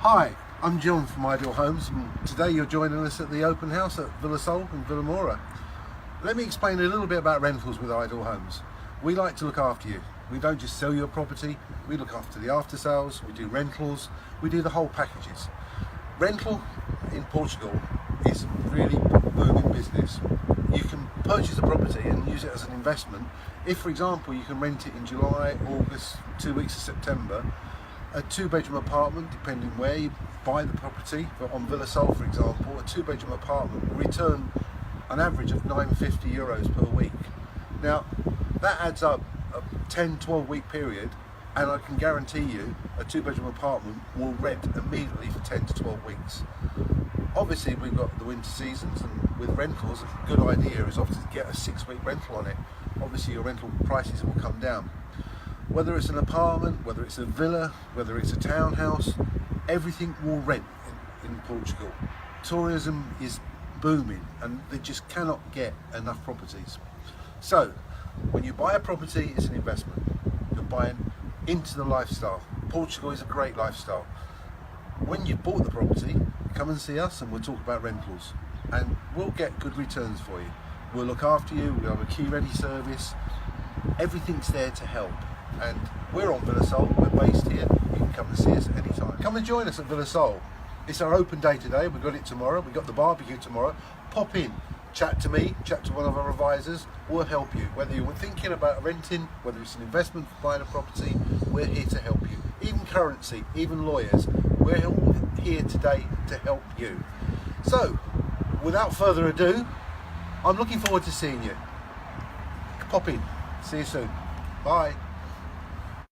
Hi, I'm John from Ideal Homes, and today you're joining us at the open house at Villa Sol in Villamora. Let me explain a little bit about rentals with Ideal Homes. We like to look after you. We don't just sell your property, we look after the after sales, we do rentals, we do the whole packages. Rental in Portugal is really booming business. You can purchase a property and use it as an investment. If, for example, you can rent it in July, August, 2 weeks of September, a two-bedroom apartment, depending where you buy the property, but on Villa Sol, for example, a two-bedroom apartment will return an average of €950 per week. Now, that adds up a 10-12 week period, and I can guarantee you a two-bedroom apartment will rent immediately for 10 to 12 weeks. Obviously, we've got the winter seasons, and with rentals, a good idea is often to get a 6-week rental on it. Obviously, your rental prices will come down. Whether it's an apartment, whether it's a villa, whether it's a townhouse, everything will rent in Portugal. Tourism is booming and they just cannot get enough properties. So, when you buy a property, it's an investment. You're buying into the lifestyle. Portugal is a great lifestyle. When you've bought the property, come and see us and we'll talk about rentals. And we'll get good returns for you. We'll look after you, we'll have a key ready service. Everything's there to help. And we're on Villa Sol, we're based here, you can come and see us anytime. Come and join us at Villa Sol. It's our open day today, we've got it tomorrow, we've got the barbecue tomorrow. Pop in, chat to me, chat to one of our advisors, we'll help you. Whether you're thinking about renting, whether it's an investment for buying a property, we're here to help you. Even currency, even lawyers, we're all here today to help you. So, without further ado, I'm looking forward to seeing you. Pop in, see you soon. Bye.